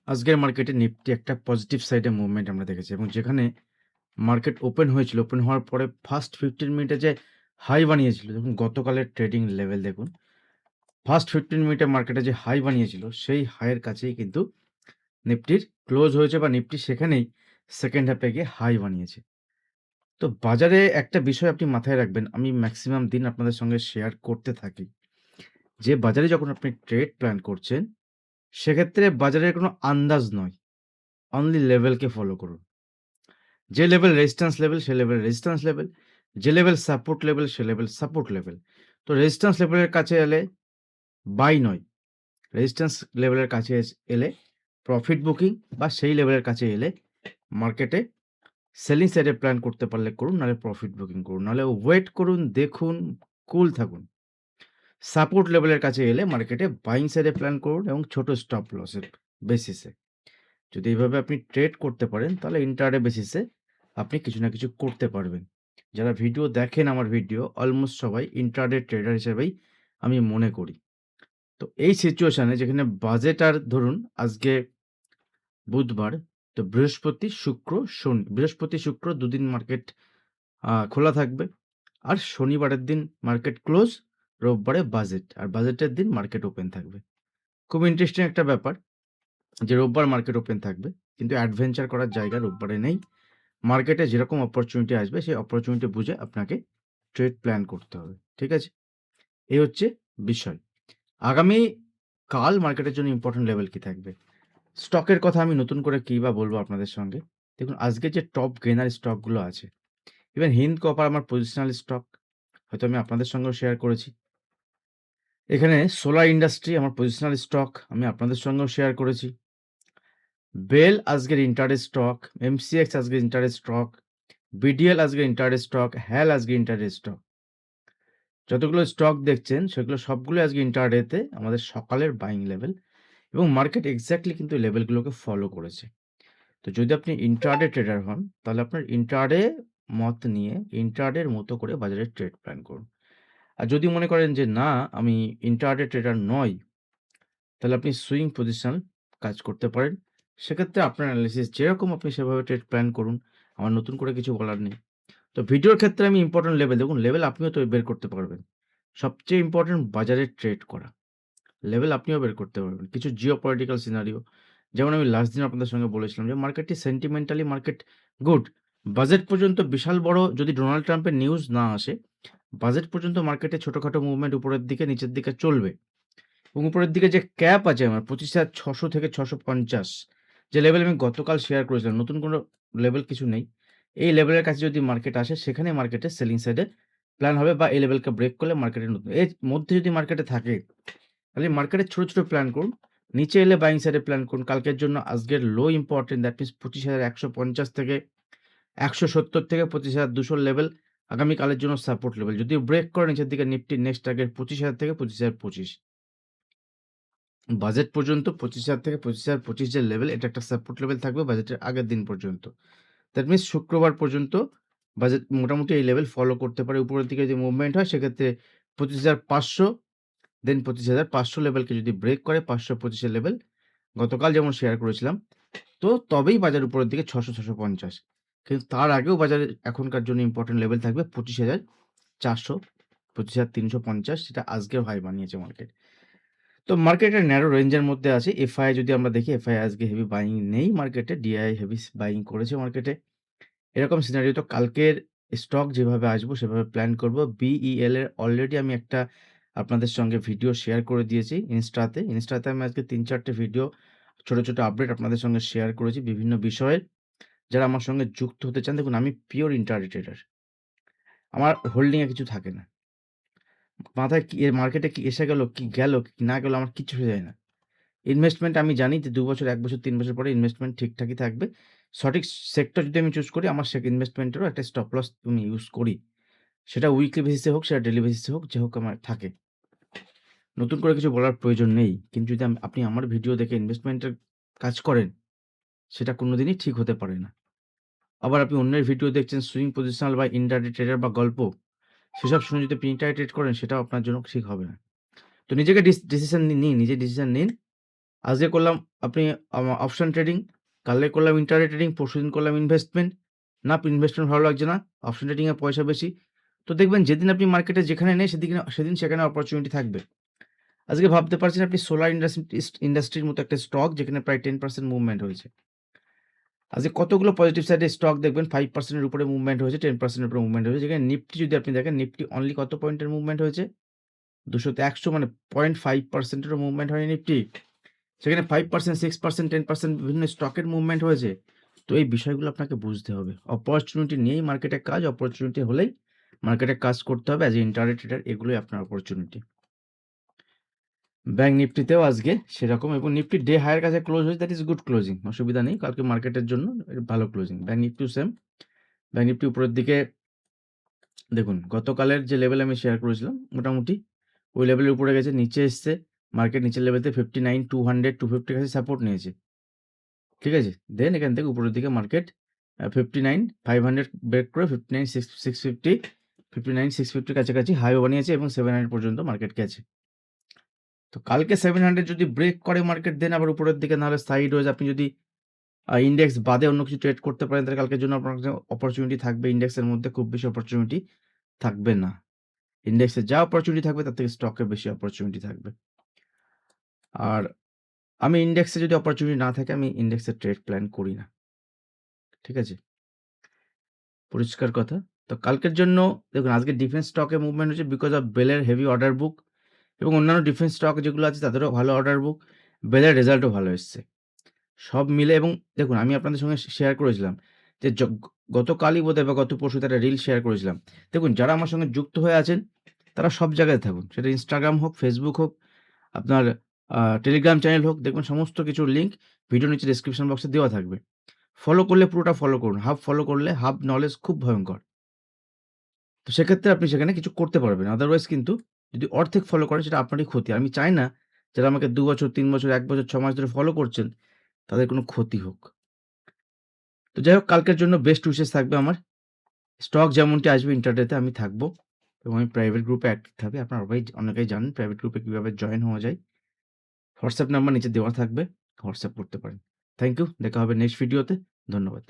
আজকের মার্কেটে নিফটি একটা পজিটিভ সাইডে মুভমেন্ট আমরা দেখেছি এবং যেখানে মার্কেট ওপেন হয়েছিল, ওপেন হওয়ার পরে ফার্স্ট 15 মিনিটে যে হাই বানিয়েছিল, দেখুন গতকালের ট্রেডিং লেভেল দেখুন। ফার্স্ট 15 মিনিটে মার্কেটে যে হাই বানিয়েছিল, সেই হাইয়ের কাছেই কিন্তু নিফটির ক্লোজ হয়েছে বা নিফটি সেখানেই সেকেন্ড হাফে গিয়ে হাই বানিয়েছে। তো বাজারে একটা বিষয় আপনি মাথায় রাখবেন, আমি ম্যাক্সিমাম দিন আপনাদের সঙ্গে শেয়ার করতে থাকি যে বাজারে যখন আপনি ট্রেড প্ল্যান করছেন, সেক্ষেত্রে বাজারের কোনো আন্দাজ নয়, অনলি লেভেলকে ফলো করুন। যে লেভেল রেজিস্ট্যান্স লেভেল, সে লেভেল রেজিস্ট্যান্স লেভেল। যে লেভেল সাপোর্ট লেভেল, সে লেভেল সাপোর্ট লেভেল। তো রেজিস্ট্যান্স লেভেলের কাছে এলে বাই নয়, রেজিস্ট্যান্স লেভেলের কাছে এলে প্রফিট বুকিং বা সেই লেভেলের কাছে এলে মার্কেটে সেলিং সাইডে প্ল্যান করতে পারলে করুন, নাহলে প্রফিট বুকিং করুন, নাহলে ওয়েট করুন, দেখুন, কুল থাকুন। সাপোর্ট লেভেলের কাছে এলে মার্কেটে বাইং সাইডে প্ল্যান করুন এবং ছোট স্টপ লসের বেসিসে। যদি এইভাবে আপনি ট্রেড করতে পারেন, তাহলে ইন্ট্রাডে বেসিসে আপনি কিছু না কিছু করতে পারবেন। যারা ভিডিও দেখেন আমার ভিডিও, অলমোস্ট সবাই ইন্ট্রাডে ট্রেডার হিসেবেই আমি মনে করি। তো এই সিচুয়েশনে যেখানে বাজেট আর ধরুন আজকে বুধবার, তো বৃহস্পতি, শুক্র, শনি, বৃহস্পতি, শুক্র ২ দিন মার্কেট খোলা থাকবে। আর শনিবারের দিন মার্কেট ক্লোজ, রোববারে বাজেট। আর বাজেটের দিন মার্কেট ওপেন থাকবে। খুব ইন্টারেস্টিং একটা ব্যাপার যে রোববার মার্কেট ওপেন থাকবে। কিন্তু অ্যাডভেঞ্চার করার জায়গা রোববারে নেই। মার্কেটে যেরকম অপরচুনিটি আসবে, সেই অপরচুনিটি বুঝে আপনাকে ট্রেড প্ল্যান করতে হবে। ঠিক আছে? এই হচ্ছে বিষয়। আগামী কাল মার্কেটের জন্য ইম্পোর্টেন্ট লেভেল কি থাকবে? স্টকের কথা আমি নতুন করে কি বা বলবো আপনাদের সঙ্গে। দেখুন আজকে যে টপ গেইনার স্টকগুলো আছে, ইভেন হিন্দ কপার আমার পজিশনাল স্টক, হয়তো আমি আপনাদের সঙ্গেও শেয়ার করেছি। এখানে সোলার ইন্ডাস্ট্রি আমার পজিশনাল স্টক, আমি আপনাদের সঙ্গেও শেয়ার করেছি। বেল আজকের ইন্টারেস্ট স্টক, এমসিএক্স আজকের ইন্টারেস্ট স্টক, বিডিএল আজকের ইন্টারেস্ট স্টক, হ্যাল আজকে ইন্টারেস্ট স্টক। যতগুলো স্টক দেখছেন সেগুলো সবগুলো আজকে ইন্টারডেতে আমাদের সকালের বাইং লেভেল এবং মার্কেট এক্স্যাক্টলি কিন্তু লেভেলগুলোকে ফলো করেছে। তো যদি আপনি ইন্ট্রাডে ট্রেডার হন, তাহলে আপনার ইন্ট্রাডে মত নিয়ে ইন্ট্রাডের মতো করে বাজারে ট্রেড প্ল্যান করুন। আর যদি মনে করেন যে না, আমি ইন্ট্রাডে ট্রেডার নই, তাহলে আপনি সুইং পজিশন কাজ করতে পারেন। সেক্ষেত্রে আপনার অ্যানালিসিস যেরকম আপনি সেভাবে ট্রেড প্ল্যান করুন। আমার নতুন করে কিছু বলার নেই। তো ভিডিওর ক্ষেত্রে আমি ইম্পোর্টেন্ট লেভেল, দেখুন লেভেল আপনিও তো বের করতে পারবেন। সবচেয়ে ইম্পোর্টেন্ট বাজারে ট্রেড করা। লেভেল আপনিও বের করতে পারবেন। কিছু জিওপলিটিক্যাল সিনারিও, যেমন আমি লাস্ট দিন আপনাদের সঙ্গে বলেছিলাম যে মার্কেটটি সেন্টিমেন্টালি মার্কেট গুড। বাজেট পর্যন্ত বিশাল বড় যদি ডোনাল্ড ট্রাম্পের নিউজ না আসে, বাজেট পর্যন্ত মার্কেটে ছোটখাটো মুভমেন্ট উপরের দিকে নিচের দিকে চলবে। এবং উপরের দিকে যে ক্যাপ আছে আমার ২৫,৬০০ থেকে ৬৫০, যে লেভেল আমি গতকাল শেয়ার করেছিলাম, নতুন কোনো লেভেল কিছু নেই। এই লেভেলের কাছে যদি মার্কেট আসে, সেখানে মার্কেটে সেলিং সাইডে প্ল্যান হবে বা এই লেভেলকে ব্রেক করলে মার্কেটে নতুন এর মধ্যে যদি মার্কেটে থাকে, তাহলে মার্কেটে ছোট, ছোট প্ল্যান করুন। নিচে এলে বাইং সাইডে প্ল্যান করুন। কালকের জন্য আজকের লো ইম্পোর্টেন্ট, দ্যাট মিনস ২৫,১৫০ থেকে ১৭০ থেকে ২৫,২০০ লেভেল আগামীকালের জন্য সাপোর্ট লেভেল। যদি ব্রেক করে নিচের দিকে নিফটির নেক্সট টার্গেট ২৫,০০০ থেকে ২৫,০২৫। বাজেট পর্যন্ত ২৫,০০০ থেকে ২৫,০২৫ যে লেভেল, এটা একটা সাপোর্ট লেভেল থাকবে বাজেটের আগের দিন পর্যন্ত। দ্যাট মিনস শুক্রবার পর্যন্ত বাজেট মোটামুটি এই লেভেল ফলো করতে পারে। উপরের দিকে যদি মুভমেন্ট হয়, সেক্ষেত্রে ২৫,৫০০, দেন ২৫,৫০০ লেভেলকে যদি ব্রেক করে ৫২৫ এর লেভেল, গতকাল যেমন শেয়ার করেছিলাম, তো তবেই বাজার উপরের দিকে ৬০০-৬৫০। কিন্তু তার আগেও বাজারে এখনকার জন্য ইম্পোর্টেন্ট লেভেল থাকবে ২৫,৪০০, ২৫,৩৫০, সেটা আজকেও হাই বানিয়েছে মার্কেট। তো মার্কেটের ন্যারো রেঞ্জের মধ্যে আছে। এফআই যদি আমরা দেখি, এফআই আজকে হেভি বাইং নেই মার্কেটে। ডিআই হেভি বাইং করেছে মার্কেটে। এরকম সিনারিওতে কালকের স্টক যেভাবে আসবো সেভাবে প্ল্যান করব। বিইএল এর অলরেডি আমি একটা আপনাদের সঙ্গে ভিডিও শেয়ার করে দিয়েছি ইনস্টাতে। ইনস্টাতে আমি আজকে ৩-৪ টে ভিডিও, ছোট, ছোট আপডেট আপনাদের সঙ্গে শেয়ার করেছি বিভিন্ন বিষয়ে। যারা আমার সঙ্গে যুক্ত হতে চান, দেখুন আমি পিওর ইন্ট্রাডে ট্রেডার। আমার হোল্ডিং এ কিছু থাকে না। মাথায় কি মার্কেটে কি এসে গেল, কি গেল, কি না গেল আমার কিচ্ছু যায় না। ইনভেস্টমেন্ট আমি জানি যে ২ বছর, ১ বছর, ৩ বছর পরে ইনভেস্টমেন্ট ঠিকঠাকই থাকবে। সঠিক সেক্টর যদি আমি চুজ করি, আমার ইনভেস্টমেন্টেরও একটা স্টপ লস আমি ইউজ করি। সেটা উইকলি বেসিসে হোক, সেটা ডেইলি বেসিসে হোক, যে হোক আমার থাকে। নতুন করে কিছু বলার প্রয়োজন নেই। কিন্তু যদি আপনি আমার ভিডিও দেখে ইনভেস্টমেন্টের কাজ করেন, সেটা কোনোদিনই ঠিক হতে পারে না। আবার আপনি অন্যের ভিডিও দেখছেন সুইং পজিশনাল বা ইন্ট্রাডে ট্রেডার বা গল্প, সেসব শুনে যদি আপনি ইন্ট্রাডে ট্রেড করেন, সেটাও আপনার জন্য ঠিক হবে না। তো নিজেকে ডিসিশন নিন, নিজে ডিসিশন নিন। আজকে করলাম আপনি অপশন ট্রেডিং, কালকে করলাম ইন্ট্রাডে ট্রেডিং, পরশুদিন করলাম ইনভেস্টমেন্ট। না ইনভেস্টমেন্ট ভালো লাগছে না, অপশন ট্রেডিংয়ে পয়সা বেশি। তো দেখবেন যেদিন আপনি মার্কেটে যেখানে নেই সেদিন সেখানে অপরচুনিটি থাকবে। আজকে ভাবতে পারছেন আপনি সোলার ইন্ডাস্ট্রির মতো একটা স্টক যেখানে প্রায় 10% মুভমেন্ট হয়েছে। আজকে কতগুলো পজিটিভ সাইডে স্টক দেখবেন 5% এর উপরে মুভমেন্ট হয়েছে, 10% এর উপরে মুভমেন্ট হয়েছে। যেখানে নিফটি যদি আপনি দেখেন, নিফটি অনলি কত পয়েন্টের মুভমেন্ট হয়েছে? 200 তে 100 মানে 0.5% এরও মুভমেন্ট হয়নি নিফটি। সেখানে 5%, 6%, 10% বিভিন্ন স্টকের মুভমেন্ট হয়েছে। তো এই বিষয়গুলো আপনাকে বুঝতে হবে। অপরচুনিটি নিয়েই মার্কেটে কাজ, অপরচুনিটি হলেই মার্কেটে কাজ করতে হবে। অ্যাজ এ ইন্ট্রাডে ট্রেডার এগুলোই আপনার অপরচুনিটি। ব্যাংক নিফটিতেও আজকে সেরকম এবং নিফটি ডে হাইয়ের কাছে ক্লোজ হয়েছে, দ্যাট ইজ গুড ক্লোজিং, অসুবিধা নেই। কালকে মার্কেটের জন্য ভালো ক্লোজিং। ব্যাংক নিফটিও সেম। ব্যাংক নিফটি উপরের দিকে দেখুন, গতকালের যে লেভেল আমি শেয়ার করেছিলাম মোটামুটি ওই লেভেলের উপরে গেছে, নিচে এসছে। মার্কেট নিচের লেভেলতে 59, 200, 250 কাছে সাপোর্ট নিয়েছে। ঠিক আছে? দেন এখান থেকে উপরের দিকে মার্কেট 59, 500 ব্রেক করে 59, 650, 59, 650 কাছাকাছি হাইও বানিয়েছে এবং 700 পর্যন্ত মার্কেট গেছে। তো কালকে 700 যদি ব্রেক করে মার্কেট, দেন আবার উপরের দিকে, নাহলে সাইডওয়েজ আপনি যদি ইন্ডেক্স বাদে অন্য কিছু ট্রেড করতে পারেন, তাহলে কালকের জন্য আপনার কাছে অপরচুনিটি থাকবে। ইন্ডেক্সের মধ্যে খুব বেশি অপরচুনিটি থাকবে না। ইন্ডেক্সে যা অপরচুনিটি থাকবে তার থেকে স্টকে বেশি অপরচুনিটি থাকবে। আর আমি ইন্ডেক্সে যদি অপরচুনিটি না থাকে, আমি ইন্ডেক্সে ট্রেড প্ল্যান করি না। ঠিক আছে? পরিষ্কার কথা। তো কালকের জন্য দেখুন, আজকে ডিফেন্স স্টকে মুভমেন্ট হচ্ছে বিকজ অফ বেলের হেভি অর্ডার বুক এবং অন্যান্য ডিফেন্স স্টক যেগুলো আছে তাদেরও ভালো অর্ডার বুক, বেলের রেজাল্টও ভালো এসছে। সব মিলে এবং দেখুন, আমি আপনাদের সঙ্গে শেয়ার করেছিলাম যে গতকালই বোধহয় বা গত পরশু একটা রিল শেয়ার করেছিলাম। দেখুন, যারা আমার সঙ্গে যুক্ত হয়ে আছেন তারা সব জায়গায় থাকুন। সেটা ইনস্টাগ্রাম হোক, ফেসবুক হোক, আপনার টেলিগ্রাম চ্যানেল হোক, দেখবেন সমস্ত কিছুর লিঙ্ক ভিডিও নিচে ডেসক্রিপশন বক্সে দেওয়া থাকবে। ফলো করলে পুরোটা ফলো করুন। হাফ ফলো করলে হাফ নলেজ খুব ভয়ঙ্কর। তো সেক্ষেত্রে আপনি সেখানে কিছু করতে পারবেন। আদারওয়াইজ কিন্তু যদি অর্ধেক ফলো করেন সেটা আপনারই ক্ষতি। আমি চাই না যারা আমাকে ২ বছর, ৩ বছর, ১ বছর, ৬ মাস ধরে ফলো করছেন তাদের কোনো ক্ষতি হোক। তো যাই হোক, কালকের জন্য বেস্ট উইশেস থাকবে আমার। স্টক যেমনটি আসবে ইন্টারডেতে আমি থাকবো এবং আমি প্রাইভেট গ্রুপে অ্যাক্টিভ থাকি। আপনারা অনেকেই জানেন প্রাইভেট গ্রুপে কিভাবে জয়েন হওয়া যায়। হোয়াটসঅ্যাপ নাম্বার নিচে দেওয়া থাকবে। হোয়াটসঅ্যাপ করতে পারেন। Thank you. দেখা হবে নেক্সট ভিডিওতে। ধন্যবাদ।